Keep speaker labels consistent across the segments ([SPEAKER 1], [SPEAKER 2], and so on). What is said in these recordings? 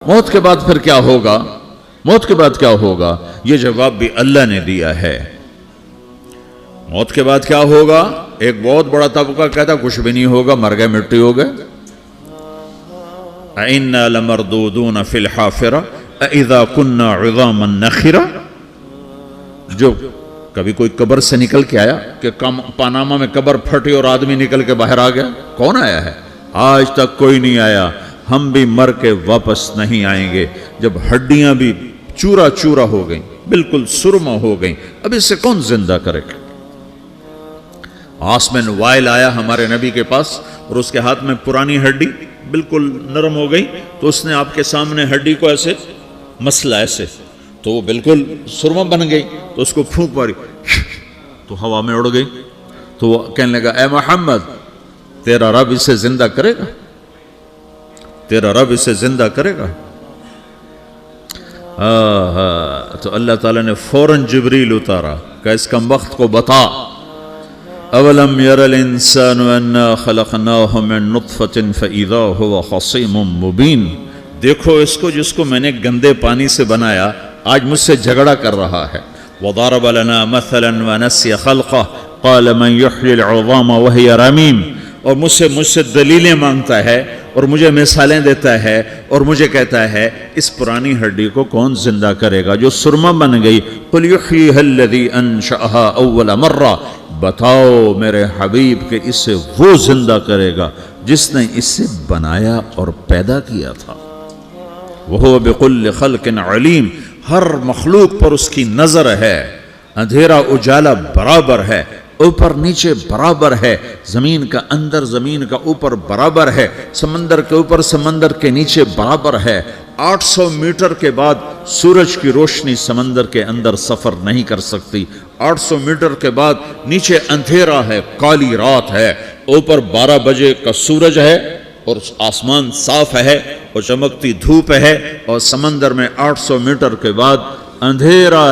[SPEAKER 1] موت کے بعد پھر کیا ہوگا؟ موت کے بعد کیا ہوگا؟ یہ جواب بھی اللہ نے دیا ہے۔ موت کے بعد کیا ہوگا؟ ایک بہت بڑا طبقہ کہتا کچھ بھی نہیں ہوگا، مر گئے، مٹی ہو گئے۔ اِنَّا لَمَرْدُودُونَ فِي الْحَافِرَةِ اِذَا كُنَّا عِظَامًا نَخِرَةً۔ جو کبھی کوئی قبر سے نکل کے آیا کہ پاناما میں قبر پھٹی اور آدمی نکل کے باہر آ گیا؟ کون آیا ہے؟ آج تک کوئی نہیں آیا۔ ہم بھی مر کے واپس نہیں آئیں گے۔ جب ہڈیاں بھی چورا چورا ہو گئیں، بالکل سرما ہو گئیں، اب اس سے کون زندہ کرے گا؟ آسمین وائل آیا ہمارے نبی کے پاس اور اس کے ہاتھ میں پرانی ہڈی بالکل نرم ہو گئی، تو اس نے آپ کے سامنے ہڈی کو ایسے مسلا، ایسے تو وہ بالکل سرما بن گئی، تو اس کو پھونک ماری تو ہوا میں اڑ گئی۔ تو وہ کہنے لگا اے محمد، تیرا رب اسے زندہ کرے گا؟ تیرا رب اسے زندہ کرے گا؟ تو اللہ تعالیٰ نے فوراً جبریل اتارا کہ اس کمبخت کو بتا، اولم یر الانسان انا خلقناہ من نطفۃ فاذا هو خصیم مبین۔ دیکھو اس کو جس کو میں نے گندے پانی سے بنایا، آج مجھ سے جھگڑا کر رہا ہے۔ وضرب لنا مثلا ونسی خلقہ قال من یحیی العظام وہی رمیم۔ اور مجھ سے دلیلیں مانگتا ہے اور مجھے مثالیں دیتا ہے اور مجھے کہتا ہے اس پرانی ہڈی کو کون زندہ کرے گا جو سرما بن گئی؟ قل یحییھا الذی انشأھا اول مرہ۔ بتاؤ میرے حبیب کہ اسے وہ زندہ کرے گا جس نے اسے بنایا اور پیدا کیا تھا۔ وہو بکل خلق علیم۔ ہر مخلوق پر اس کی نظر ہے، اندھیرا اجالا برابر ہے، اوپر نیچے برابر ہے، زمین کا اندر زمین کا اوپر برابر ہے، سمندر کے اوپر سمندر کے نیچے برابر ہے۔ 800 میٹر کے بعد سورج کی روشنی سمندر کے اندر سفر نہیں کر سکتی۔ 800 میٹر کے بعد نیچے اندھیرا ہے، کالی رات ہے، اوپر 12 بجے کا سورج ہے اور آسمان صاف ہے اور چمکتی دھوپ ہے، اور سمندر میں 800 میٹر کے بعد اندھیرا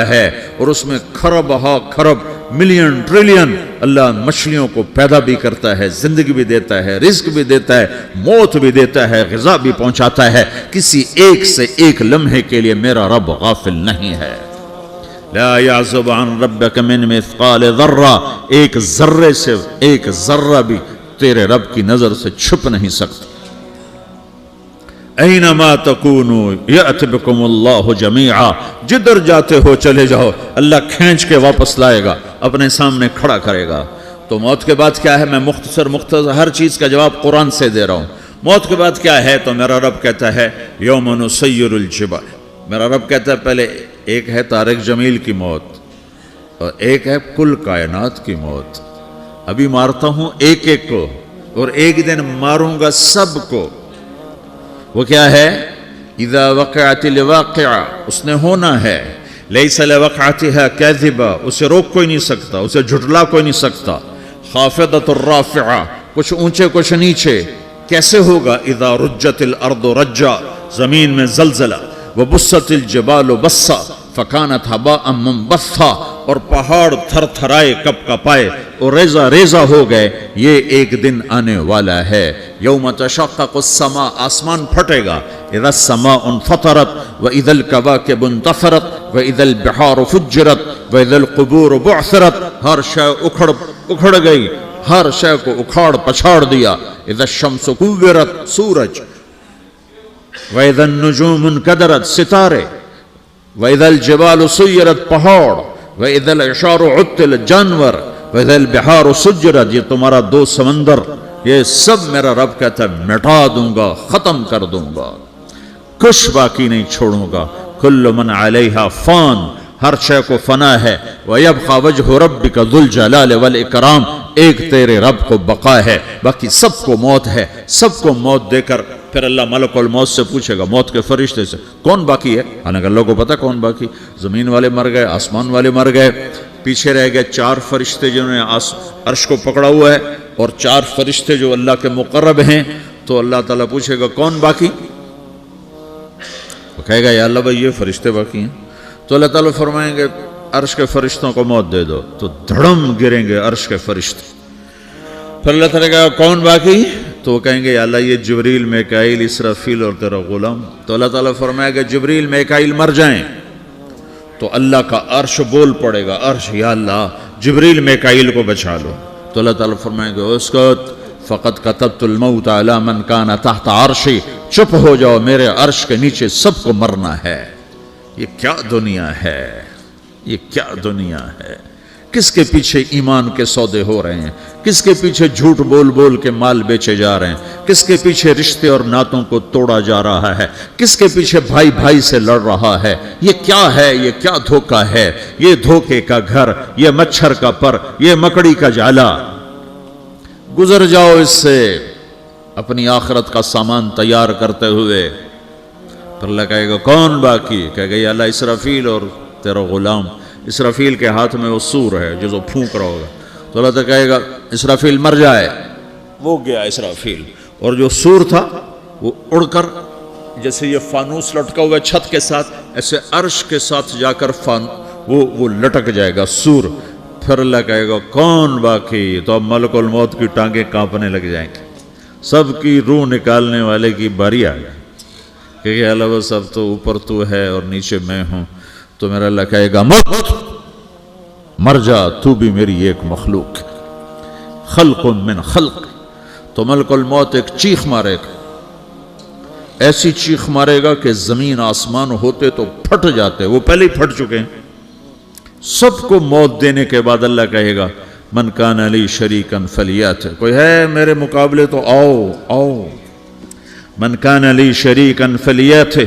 [SPEAKER 1] ہے اور اس میں کھرب ہا کھرب ملین ٹریلین اللہ مچھلیوں کو پیدا بھی کرتا ہے، زندگی بھی دیتا ہے، رزق بھی دیتا ہے، موت بھی دیتا ہے، غذا بھی پہنچاتا ہے۔ کسی ایک سے ایک لمحے کے لیے میرا رب غافل نہیں ہے۔ لا يعزب عن ربك من مثقال ذرہ۔ ایک ذرے سے ایک ذرہ بھی تیرے رب کی نظر سے چھپ نہیں سکتا۔ اینما تکونوا یأت بکم اللہ جمیعا۔ جدھر جاتے ہو چلے جاؤ، اللہ کھینچ کے واپس لائے گا، اپنے سامنے کھڑا کرے گا۔ تو موت کے بعد کیا ہے؟ میں مختصر ہر چیز کا جواب قرآن سے دے رہا ہوں۔ موت کے بعد کیا ہے؟ تو میرا رب کہتا ہے یوم نسیر الجبال۔ میرا رب کہتا ہے پہلے ایک ہے طارق جمیل کی موت اور ایک ہے کل کائنات کی موت۔ ابھی مارتا ہوں ایک ایک کو اور ایک دن ماروں گا سب کو۔ وہ کیا ہے؟ اذا وقعت الواقعہ، اس نے ہونا ہے۔ لیس لوقعتها کاذبہ، اسے روک کوئی نہیں سکتا، اسے جھٹلا کوئی نہیں سکتا۔ خافضۃ الرافعہ، کچھ اونچے کچھ نیچے۔ کیسے ہوگا؟ اذا رجت الارض رجا، زمین میں زلزلہ۔ وبست الجبال بسا فکانت ہباء منبثا، اور پہاڑ تھر تھرائے کپ کپائے اور ریزہ ریزہ ہو گئے۔ یہ ایک دن آنے والا ہے۔ یوم تشقق السماء، آسمان پھٹے گا۔ اذا السماء انفطرت واذا الكواكب انتثرت واذا البحار فجرت واذا القبور بعثرت۔ ہر شے اکھڑ گئی، ہر شے کو اکھاڑ پچھاڑ دیا۔ اذا الشمس كورت، سورج۔ وَإِذَا النُّجُومُ انْكَدَرَتْ، ستارے۔ وَإِذَا الْجِبَالُ سُيِّرَتْ، پہاڑ۔ وَإِذَا الْعِشَارُ عُطِّلَتْ، جانور۔ وَإِذَا الْبِحَارُ سُجِّرَتْ، یہ تمہارا دو سمندر، یہ سب میرا رب کہتا ہے مٹا دوں گا، ختم کر دوں گا، کچھ باقی نہیں چھوڑوں گا۔ كُلُّ مَنْ عَلَيْهَا فان، ہر شے کو فنا ہے۔ وَيَبْقَى وَجْهُ رَبِّكَ ذُو الْجَلَالِ وَالْإِكْرَامِ، ایک تیرے رب کو بقا ہے، باقی سب کو موت ہے۔ سب کو موت دے کر پھر اللہ ملک الموت سے پوچھے گا، موت کے فرشتے سے، کون باقی ہے؟ حالانکہ اللہ کو پتا کون باقی۔ زمین والے مر گئے، آسمان والے مر گئے، پیچھے رہ گئے 4 فرشتے جنہوں نے عرش کو پکڑا ہوا ہے اور 4 فرشتے جو اللہ کے مقرب ہیں۔ تو اللہ تعالیٰ پوچھے گا کون باقی؟ وہ کہے گا یا اللہ بھائی یہ فرشتے باقی ہیں۔ تو اللہ تعالیٰ فرمائیں گے عرش کے فرشتوں کو موت دے دو، تو دھڑم گریں گے عرش کے فرشتے۔ پھر اللہ تعالیٰ کہا کون باقی؟ تو تو وہ کہیں گے یا اللہ یہ جبریل میکائیل اسرافیل اور تیرا غلام. تو اللہ تعالیٰ فرمائے گا جبریل میکائیل مر جائیں تو اللہ کا عرش بول پڑے گا, عرش یا اللہ جبریل میکائیل کو بچا لو. تو اللہ تعالیٰ فرمائے گا اسکت فقط کتبت الموت علی من کان تحت عرشی, چپ ہو جاؤ میرے عرش کے نیچے سب کو مرنا ہے. یہ کیا دنیا ہے, یہ کیا دنیا ہے. کس کے پیچھے ایمان کے سودے ہو رہے ہیں, کس کے پیچھے جھوٹ بول بول کے مال بیچے جا رہے ہیں, کس کے پیچھے رشتے اور ناتوں کو توڑا جا رہا ہے, کس کے پیچھے بھائی بھائی سے لڑ رہا ہے. یہ کیا ہے, یہ کیا دھوکہ ہے, یہ دھوکے کا گھر, یہ مچھر کا پر, یہ مکڑی کا جالا. گزر جاؤ اس سے اپنی آخرت کا سامان تیار کرتے ہوئے. پھر اللہ کہے گا کون باقی, کہے گا یا اللہ اسرافیل اور تیرا غلام. اسرافیل کے ہاتھ میں وہ سور ہے جو پھونک رہا ہوگا. تو اللہ تعالیٰ کہے گا اسرافیل مر جائے, وہ گیا اسرافیل. اور جو سور تھا وہ اڑ کر جیسے یہ فانوس لٹکا ہوا ہے چھت کے ساتھ, ایسے عرش کے ساتھ جا کر وہ لٹک جائے گا سور. پھر اللہ کہے گا کون باقی, تو اب ملک الموت کی ٹانگیں کانپنے لگ جائیں گے. سب کی روح نکالنے والے کی باری آ گئی کہ اللہ وہ سب تو اوپر تو ہے اور نیچے میں ہوں. تو میرا اللہ کہے گا موت مر جا, تو بھی میری ایک مخلوق, خلق من خلق. تو ملک الموت ایک چیخ مارے گا, ایسی چیخ مارے گا کہ زمین آسمان ہوتے تو پھٹ جاتے, وہ پہلے ہی پھٹ چکے ہیں. سب کو موت دینے کے بعد اللہ کہے گا من کان لی شریکا فلیات, کوئی ہے میرے مقابلے تو آؤ آؤ. من کان لی شریکا فلیات,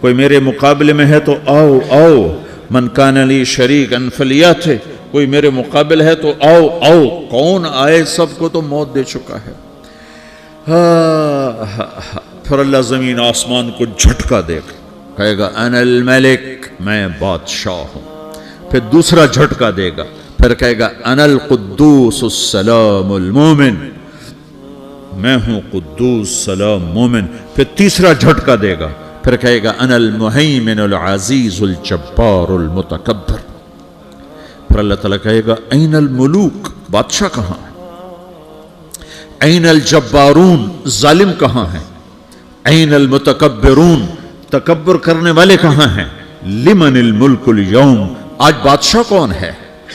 [SPEAKER 1] کوئی میرے مقابلے میں ہے تو آؤ آؤ. من کان لی شریکا فلیات, کوئی میرے مقابل ہے تو آؤ آؤ. کون آئے, سب کو تو موت دے چکا ہے. پھر اللہ زمین آسمان کو جھٹکا دے گا, کہے گا انا الملک, میں بادشاہ ہوں. پھر دوسرا جھٹکا دے گا, پھر کہے گا انا القدوس السلام المومن, میں ہوں قدوس سلام مومن. پھر تیسرا جھٹکا دے گا, پھر کہے گا انا المہیمن العزیز الجبار المتکبر. پھر اللہ تعالیٰ کہے گا این الملوک, بادشاہ کہاں ہے؟ این الجبارون, ظالم کہاں ہیں؟ این المتکبرون, تکبر کرنے والے کہاں ہیں؟ لمن الملک اليوم, آج بادشاہ کون ہے؟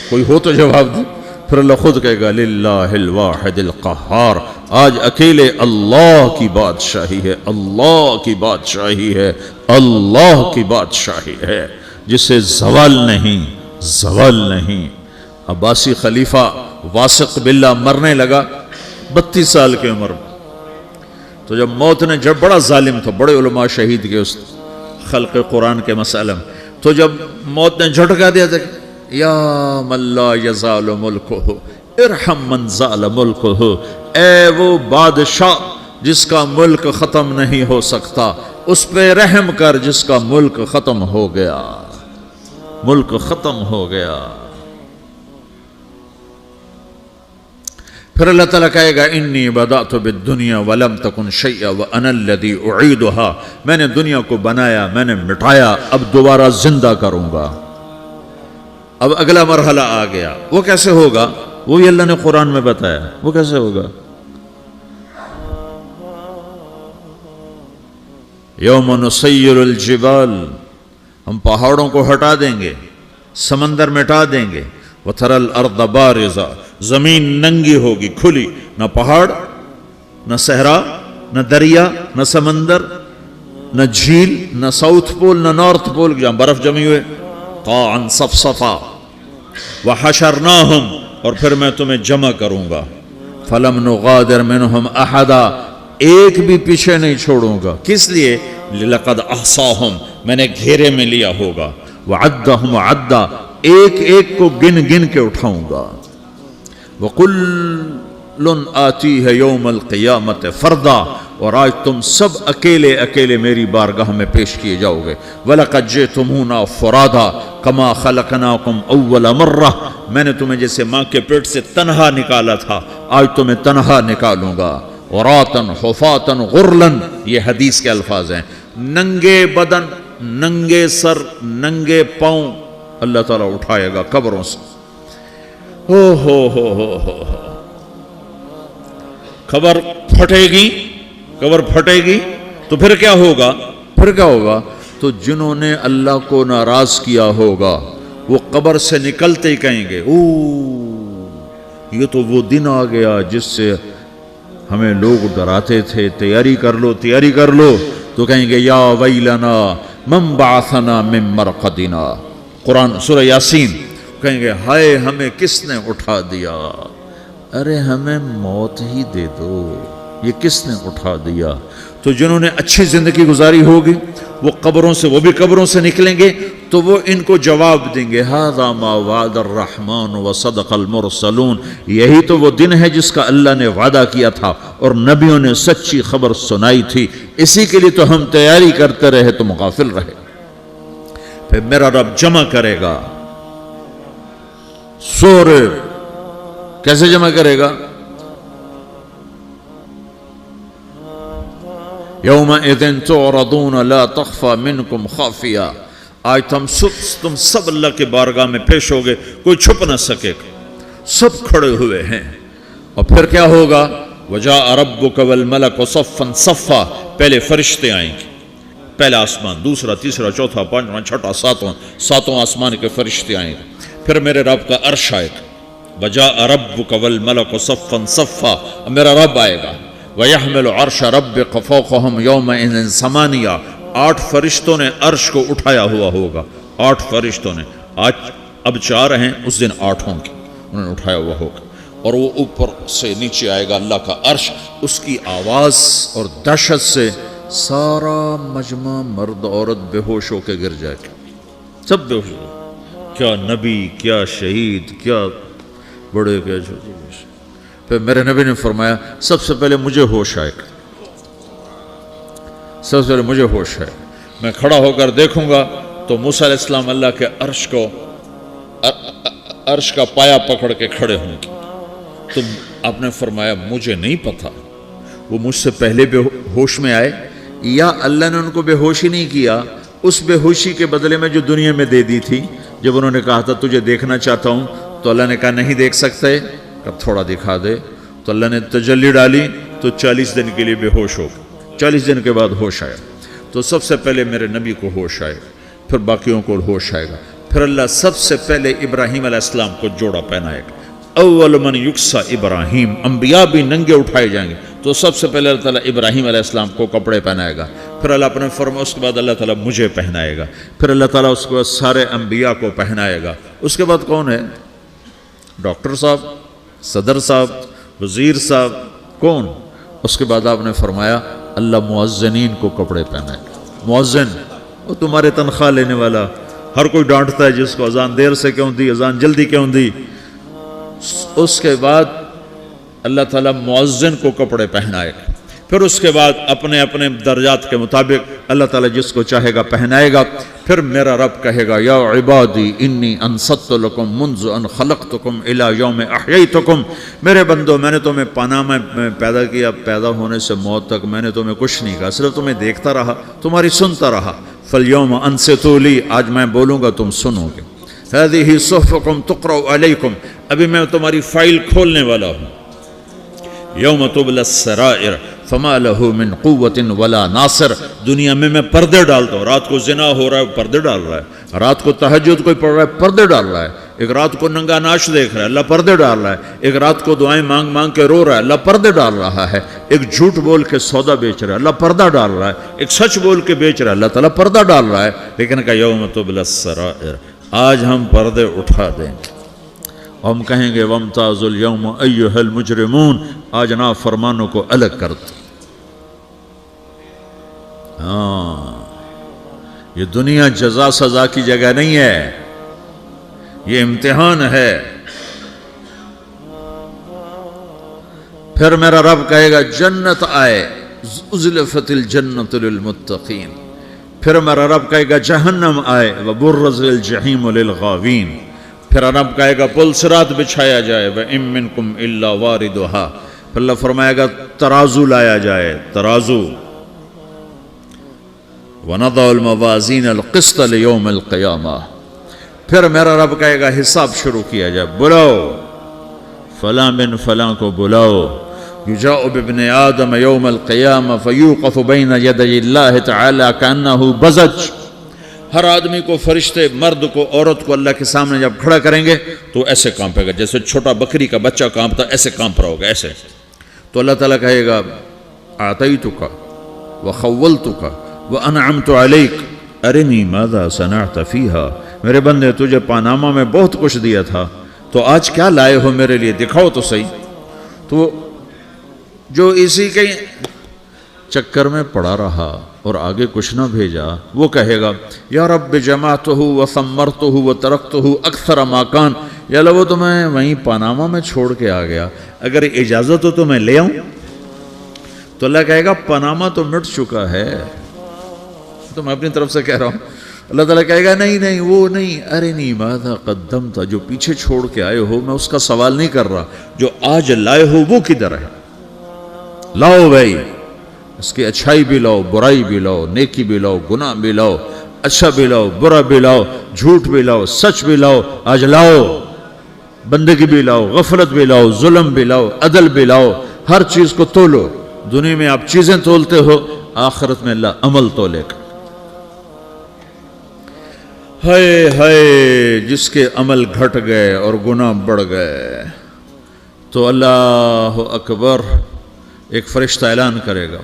[SPEAKER 1] کوئی ہو تو جواب دے. پھر اللہ خود کہے گا للہ الواحد القہار, آج اکیلے اللہ کی بادشاہی ہے, اللہ کی بادشاہی ہے, اللہ کی بادشاہی ہے جسے زوال نہیں, زوال نہیں. عباسی خلیفہ واثق باللہ مرنے لگا 32 سال کی عمر میں. تو جب موت نے, جب بڑا ظالم تھا, بڑے علماء شہید کے اس خلق قرآن کے مسئلہ میں, تو جب موت نے جھٹکا دیا تھا یا من لا یزال ملکہ ارحم من زال ملکہ, اے وہ بادشاہ جس کا ملک ختم نہیں ہو سکتا, اس پہ رحم کر جس کا ملک ختم ہو گیا, ملک ختم ہو گیا. پھر اللہ تعالیٰ کہے گا انی بدأت بالدنیا ولم تکن شیئا وانا الذی اعیدہا, میں نے دنیا کو بنایا, میں نے مٹایا, اب دوبارہ زندہ کروں گا. اب اگلا مرحلہ آ گیا, وہ کیسے ہوگا؟ وہ بھی اللہ نے قرآن میں بتایا. وہ کیسے ہوگا؟ یوم نسیر الجبال, ہم پہاڑوں کو ہٹا دیں گے, سمندر مٹا دیں گے. وَتَرَى الْأَرْضَ بَارِزَةً, زمین ننگی ہوگی, کھلی, نہ پہاڑ, نہ صحرا, نہ دریا, نہ سمندر, نہ جھیل, نہ ساؤتھ پول, نہ نارتھ پول جہاں برف جمی ہوئے. قَاعًا صَفْصَفًا وَحَشَرْنَاهُمْ, اور پھر میں تمہیں جمع کروں گا. فَلَمْ نُغَادِرْ مِنْهُمْ أَحَدًا, ایک بھی پیچھے نہیں چھوڑوں گا. کس لیے؟ لَقَدْ أَحْصَاهُمْ, میں نے گھیرے میں لیا ہوگا. وَعَدَّهُمْ عَدًّا, ایک ایک کو گن گن کے اٹھاؤں گا. وَقُلٌّ آتِيهَ يَوْمَ الْقِيَامَةِ فَرْدًا, اور آج تم سب اکیلے اکیلے میری بارگاہ میں پیش کیے جاؤ گے. وَلَقَدْ جِئْتُمُونَا فُرَادًا كَمَا خَلَقْنَاكُمْ أَوَّلَ مَرَّةٍ, میں نے تمہیں جیسے ماں کے پیٹ سے تنہا نکالا تھا, آج تمہیں تنہا نکالوں گا. عُرَاةً حُفَاةً غُرْلًا, یہ حدیث کے الفاظ ہیں. ننگے بدن, ننگے سر, ننگے پاؤں اللہ تعالیٰ اٹھائے گا قبروں سے. ہو. خبر پھٹے گی، قبر پھٹے گی تو پھر کیا ہوگا؟ تو جنہوں نے اللہ کو ناراض کیا ہوگا وہ قبر سے نکلتے ہی کہیں گے یہ تو وہ دن آ گیا جس سے ہمیں لوگ ڈراتے تھے، تیاری کر لو، تو کہیں گے یا ویلنا من بعثنا من مرقدنا، قرآن سورہ یاسین، کہیں گے ہائے ہمیں کس نے اٹھا دیا، ارے ہمیں موت ہی دے دو، یہ کس نے اٹھا دیا؟ تو جنہوں نے اچھی زندگی گزاری ہوگی وہ بھی قبروں سے نکلیں گے تو وہ ان کو جواب دیں گے ھذا ما وعد الرحمن وصدق المرسلون، یہی تو وہ دن ہے جس کا اللہ نے وعدہ کیا تھا اور نبیوں نے سچی خبر سنائی تھی، اسی کے لیے تو ہم تیاری کرتے رہے، تم غافل رہے۔ پھر میرا رب جمع کرے گا سورے، کیسے جمع کرے گا؟ یومئذ تعرضون لا تخفى منکم خافیہ، آج تم سب اللہ کے بارگاہ میں پیش ہوگے، کوئی چھپ نہ سکے گا، سب کھڑے ہوئے ہیں۔ اور پھر کیا ہوگا؟ وجاء ربک والملک صفا صفا، پہلے فرشتے آئیں گے، پہلا آسمان، دوسرا، تیسرا، چوتھا، پانچواں، چھٹا، ساتواں آسمان کے فرشتے آئیں گے، پھر میرے رب کا عرش آئے گا، وجاء ربک والملک صفا صفا، میرا رب آئے گا، وَيَحْمِلُ عَرْشَ رَبِّكَ فَوْقَهُمْ يَوْمَئِذٍ ثَمَانِيَةٌ، 8 فرشتوں نے عرش کو اٹھایا ہوا ہوگا، 8 فرشتوں نے، آج اب 4 ہیں، اس دن 8 ہوں گے، انہوں نے اٹھایا ہوا ہوگا، اور وہ اوپر سے نیچے آئے گا اللہ کا عرش، اس کی آواز اور دہشت سے سارا مجمع مرد عورت بے ہوش ہو کے گر جائے گا، سب بے ہوش ہو، کیا نبی، کیا شہید، کیا بڑے، کیا چھوٹے۔ پھر میرے نبی نے فرمایا سب سے پہلے مجھے ہوش آئے گا، سب سے پہلے مجھے ہوش ہے، میں کھڑا ہو کر دیکھوں گا تو موسیٰ علیہ السلام اللہ کے عرش کا پایا پکڑ کے کھڑے ہوں گے، تو آپ نے فرمایا مجھے نہیں پتا وہ مجھ سے پہلے بے ہوش میں آئے یا اللہ نے ان کو بے ہوشی نہیں کیا، اس بے ہوشی کے بدلے میں جو دنیا میں دے دی تھی، جب انہوں نے کہا تھا تجھے دیکھنا چاہتا ہوں تو اللہ نے کہا نہیں دیکھ سکتے، اب تھوڑا دکھا دے، تو اللہ نے تجلی ڈالی تو 40 دن کے لیے بے ہوش ہو گئے، 40 دن کے بعد ہوش آیا، تو سب سے پہلے میرے نبی کو ہوش آئے گا، پھر باقیوں کو ہوش آئے گا، پھر اللہ سب سے پہلے ابراہیم علیہ السلام کو جوڑا پہنائے گا، اول من یکسا ابراہیم، انبیاء بھی ننگے اٹھائے جائیں گے، تو سب سے پہلے اللہ تعالیٰ ابراہیم علیہ السلام کو کپڑے پہنائے گا، پھر اللہ اپنے فرما، اس کے بعد اللہ تعالیٰ مجھے پہنائے گا، پھر اللہ تعالیٰ اس کے بعد سارے انبیاء کو پہنائے گا، اس کے بعد کون ہے؟ ڈاکٹر صاحب، صدر صاحب، وزیر صاحب، کون؟ اس کے بعد آپ نے فرمایا اللہ مؤذنین کو کپڑے پہنائے گا، مؤذن وہ تمہارے تنخواہ لینے والا، ہر کوئی ڈانٹتا ہے جس کو اذان دیر سے کیوں دی، اذان جلدی کیوں دی، اس کے بعد اللہ تعالیٰ مؤذن کو کپڑے پہنائے گا، پھر اس کے بعد اپنے اپنے درجات کے مطابق اللہ تعالیٰ جس کو چاہے گا پہنائے گا، پھر میرا رب کہے گا یا عبادی انی انصت لکم منذ ان خلقتکم الی یوم احییتکم، میرے بندو میں نے تمہیں پاناما میں پیدا کیا، پیدا ہونے سے موت تک میں نے تمہیں کچھ نہیں کہا، صرف تمہیں دیکھتا رہا، تمہاری سنتا رہا، فالیوم انصتوا لی، آج میں بولوں گا تم سنو گے، ہذہ صحفکم تقرأ علیکم، ابھی میں تمہاری فائل کھولنے والا ہوں، یوم تبلی السرائر فما لہ من قوت ولا ناصر، دنیا میں پردے ڈالتا ہوں، رات کو زنا ہو رہا ہے پردے ڈال رہا ہے، رات کو تہجد کوئی پڑھ رہا ہے پردے ڈال رہا ہے، ایک رات کو ننگا ناچ دیکھ رہا ہے اللہ پردے ڈال رہا ہے، ایک رات کو دعائیں مانگ مانگ کے رو رہا ہے اللہ پردے ڈال رہا ہے، ایک جھوٹ بول کے سودا بیچ رہا ہے اللہ پردہ ڈال رہا ہے، ایک سچ بول کے بیچ رہا ہے اللہ تعالیٰ پردہ ڈال رہا ہے، لیکن کہ یوم تبلی السرائر، آج ہم پردے اٹھا دیں گے، ہم کہیں گے وامتازوا اليوم ایھا المجرمون، آج نافرمانوں کو الگ کر دو۔ ہاں، یہ دنیا جزا سزا کی جگہ نہیں ہے، یہ امتحان ہے۔ پھر میرا رب کہے گا جنت آئے، ازلفت الجنت للمتقین، پھر میرا رب کہے گا جہنم آئے، وبرز الجحیم للغاوین، پھر رب کہے گا پل صراط بچھایا جائے، وَإِن مِّنكُمْ إِلَّا وَارِدُهَا، پھر اللہ فرمائے گا ترازو لایا جائے، ترازو، وَنَضَعُ الْمَوَازِينَ الْقِسْطَ لِيَوْمِ الْقِيَامَةِ، پھر میرا رب کہے گا حساب شروع کیا جائے، بلاؤ فلاں بن فلاں کو بلاؤ، یجاء بابن آدم یوم القیامہ فیوقف بین یدی اللہ تعالی کانہ بزج، ہر آدمی کو، فرشتے، مرد کو، عورت کو اللہ کے سامنے جب کھڑا کریں گے تو ایسے کانپے گا جیسے چھوٹا بکری کا بچہ کانپتا، ایسے کانپ رہا ہوگا ایسے. تو اللہ تعالیٰ کہے گا اعطیتک وخولتک وانعمت علیک ارنی ماذا صنعت فیہا، میرے بندے تجھے پاناما میں بہت کچھ دیا تھا، تو آج کیا لائے ہو میرے لیے، دکھاؤ تو صحیح. تو جو اسی کے چکر میں پڑا رہا اور آگے کچھ نہ بھیجا، وہ کہے گا یا رب جمعتہ وثمرتہ وترکتہ اکثر ما کان، یا اللہ وہ تو میں وہیں پاناما میں چھوڑ کے آ گیا، اگر اجازت ہو تو میں لے آؤں. تو اللہ کہے گا پاناما تو مٹ چکا ہے، تو میں اپنی طرف سے کہہ رہا ہوں. اللہ تعالیٰ کہے گا نہیں نہیں وہ نہیں، ارنی ماذا قدمت، جو پیچھے چھوڑ کے آئے ہو میں اس کا سوال نہیں کر رہا، جو آج لائے ہو وہ کدھر ہے، لاؤ بھائی، اس کی اچھائی بھی لاؤ، برائی بھی لاؤ، نیکی بھی لاؤ، گناہ بھی لاؤ، اچھا بھی لاؤ، برا بھی لاؤ، جھوٹ بھی لاؤ، سچ بھی لاؤ، آج لاؤ، بندگی بھی لاؤ، غفلت بھی لاؤ، ظلم بھی لاؤ، عدل بھی لاؤ، ہر چیز کو تولو. دنیا میں آپ چیزیں تولتے ہو، آخرت میں اللہ عمل تولے گا. ہائے ہائے جس کے عمل گھٹ گئے اور گناہ بڑھ گئے، تو اللہ اکبر، ایک فرشتہ اعلان کرے گا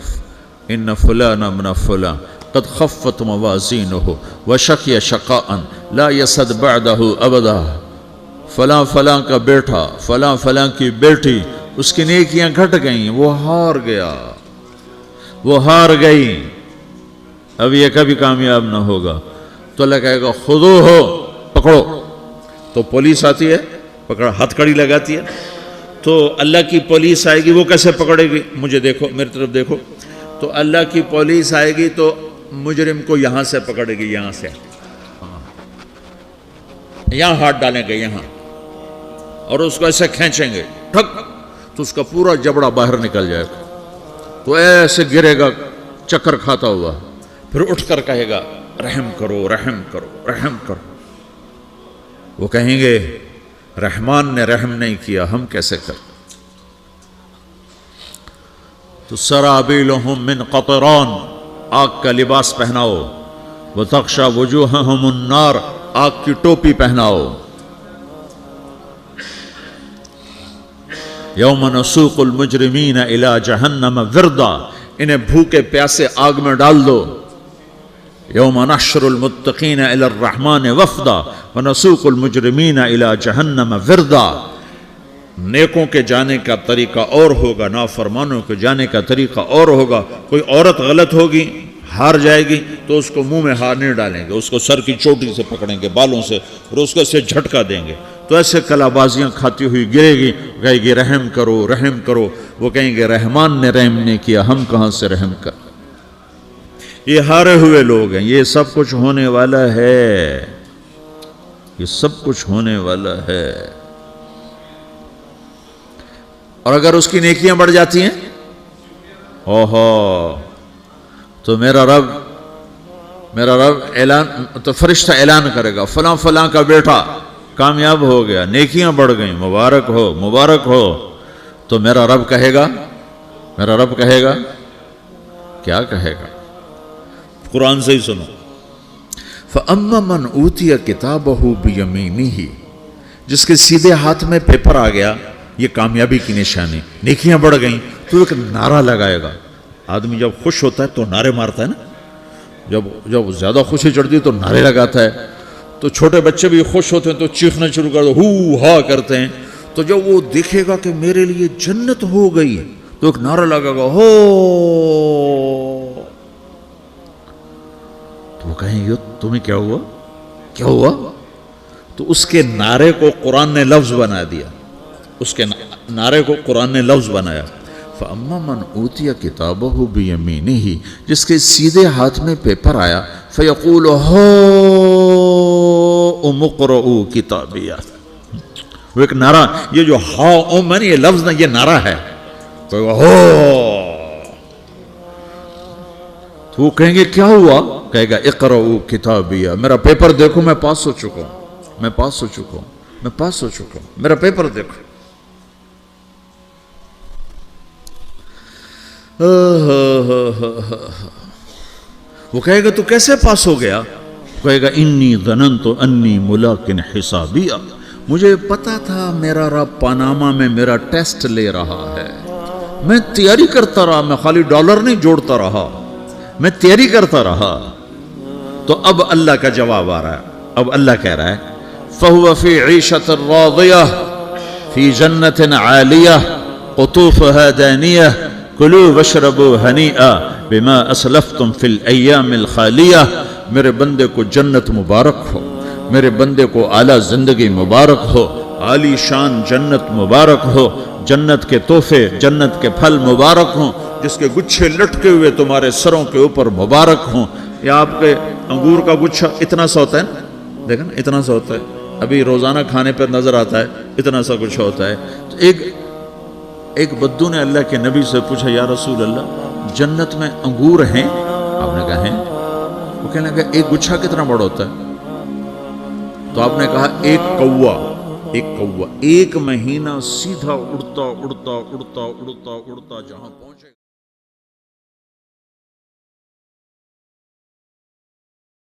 [SPEAKER 1] ان فلان ابن فلان قد خفت موازینہ وشقی شقاء لا یسد بعدہ ابدا، فلاں فلاں کا بیٹا، فلاں فلاں کی بیٹی، اس کی نیکیاں گھٹ گئیں، وہ ہار گیا، وہ ہار گئی، اب یہ کبھی کامیاب نہ ہوگا. تو اللہ کہے گا خودو ہو، پکڑو. تو پولیس آتی ہے، پکڑا، ہتھ کڑی لگاتی ہے. تو اللہ کی پولیس آئے گی، وہ کیسے پکڑے گی، مجھے دیکھو، میری طرف دیکھو. تو اللہ کی پولیس آئے گی تو مجرم کو یہاں سے پکڑے گی، یہاں سے، یہاں ہاتھ ڈالیں گے یہاں، اور اس کو ایسے کھینچیں گے ٹھک، تو اس کا پورا جبڑا باہر نکل جائے گا. تو ایسے گرے گا چکر کھاتا ہوا، پھر اٹھ کر کہے گا رحم کرو، رحم کرو، رحم کرو. وہ کہیں گے رحمان نے رحم نہیں کیا، ہم کیسے کریں. تو سرابیلہم من قطران، آگ کا لباس پہناؤ، وتغشا وجوہہم النار، آگ کی ٹوپی پہناؤ. یوم نسوق المجرمین الی جہنم وردا، انہیں بھوکے پیاسے آگ میں ڈال دو. یوم نحشر المتقین الی الرحمن وفدا ونسوق المجرمین الی جہنم وردا. نیکوں کے جانے کا طریقہ اور ہوگا، نافرمانوں کے جانے کا طریقہ اور ہوگا. کوئی عورت غلط ہوگی، ہار جائے گی، تو اس کو منہ میں ہار نہیں ڈالیں گے، اس کو سر کی چوٹی سے پکڑیں گے، بالوں سے، اور اس کو اسے جھٹکا دیں گے. تو ایسے کلا بازیاں کھاتی ہوئی گرے گی، کہے گی رحم کرو، رحم کرو. وہ کہیں گے رحمان نے رحم نہیں کیا، ہم کہاں سے رحم کر. یہ ہارے ہوئے لوگ ہیں. یہ سب کچھ ہونے والا ہے، یہ سب کچھ ہونے والا ہے. اور اگر اس کی نیکیاں بڑھ جاتی ہیں، اوہو، تو میرا رب اعلان، تو فرشتہ اعلان کرے گا فلاں فلاں کا بیٹا کامیاب ہو گیا، نیکیاں بڑھ گئیں، مبارک ہو، مبارک ہو. تو میرا رب کہے گا کیا کہے گا، قرآن سے ہی سنو. فَأَمَّا مَنْ أُوتِيَ كِتَابَهُ بِيَمِينِهِ، جس کے سیدھے ہاتھ میں پیپر آ گیا، یہ کامیابی کی نشانی، نیکیاں بڑھ گئیں، تو ایک نعرہ لگائے گا. آدمی جب خوش ہوتا ہے تو نعرے مارتا ہے نا، جب زیادہ خوشی چڑھتی ہے تو نعرے لگاتا ہے. تو چھوٹے بچے بھی خوش ہوتے ہیں تو چیخنا شروع کر دو، ہو ہا کرتے ہیں. تو جب وہ دیکھے گا کہ میرے لیے جنت ہو گئی، تو ایک نعرہ لگے گا، ہو. تو وہ کہیں گے تمہیں کیا ہوا، کیا ہوا. تو اس کے نعرے کو قرآن نے لفظ بنا دیا، اس کے نعرے کو قرآن نے لفظ بنایا. فَأَمَّا مَنْ أُوتِيَ كِتَابَهُ بِيَمِينِهِ، جس کے سیدھے ہاتھ میں پیپر آیا، فَيَقُولُ هَاؤْمُ اقْرَءُوا كِتَابِيَهْ. وہ ایک نعرہ، یہ جو ہاؤم ہے نا، یہ لفظ نہ، یہ نعرہ ہے. تو وہ کہیں گے کیا ہوا، کہے گا اقرؤوا کتابیہ، میرا پیپر دیکھو، میں پاس ہو چکا ہوں، میں پاس ہو چکا ہوں، میں پاس ہو چکا ہوں، میرا پیپر دیکھو. وہ کہے گا تو کیسے پاس ہو گیا؟ کہے گا انی ظننت انی ملاقن حسابیہ، مجھے پتا تھا میرا رب پاناما میں میرا ٹیسٹ لے رہا ہے، میں تیاری کرتا رہا، میں خالی ڈالر نہیں جوڑتا رہا، میں تیاری کرتا رہا۔ تو اب اللہ کا جواب آ رہا ہے، اب اللہ کہہ رہا ہے فَهُوَ فِي عِيشَةٍ رَاضِيَةٍ فِي جَنَّةٍ عَالِيَةٍ قُطُوفُهَا دَانِيَةٌ كُلُوا وَاشْرَبُوا هَنِيئًا بِمَا أَسْلَفْتُمْ فِي الْأَيَّامِ الْخَالِيَةِ، میرے بندے کو جنت مبارک ہو، میرے بندے کو اعلیٰ زندگی مبارک ہو، عالی شان جنت مبارک ہو، جنت کے تحفے، جنت کے پھل مبارک ہوں، جس کے گچھے لٹکے ہوئے تمہارے سروں کے اوپر مبارک ہوں۔ یا آپ کے انگور کا گچھا اتنا سا ہوتا ہے نا، دیکھیں نا اتنا سا ہوتا ہے، ابھی روزانہ کھانے پر نظر آتا ہے، اتنا سا گچھا ہوتا ہے۔ تو ایک بدو نے اللہ کے نبی سے پوچھا یا رسول اللہ جنت میں انگور ہیں؟ آپ نے کہا ہیں۔ وہ کہنے لگا ایک گچھا کتنا بڑا ہوتا ہے؟ تو آپ نے کہا ایک کوا ایک مہینہ سیدھا اڑتا اڑتا اڑتا اڑتا اڑتا جہاں پہنچے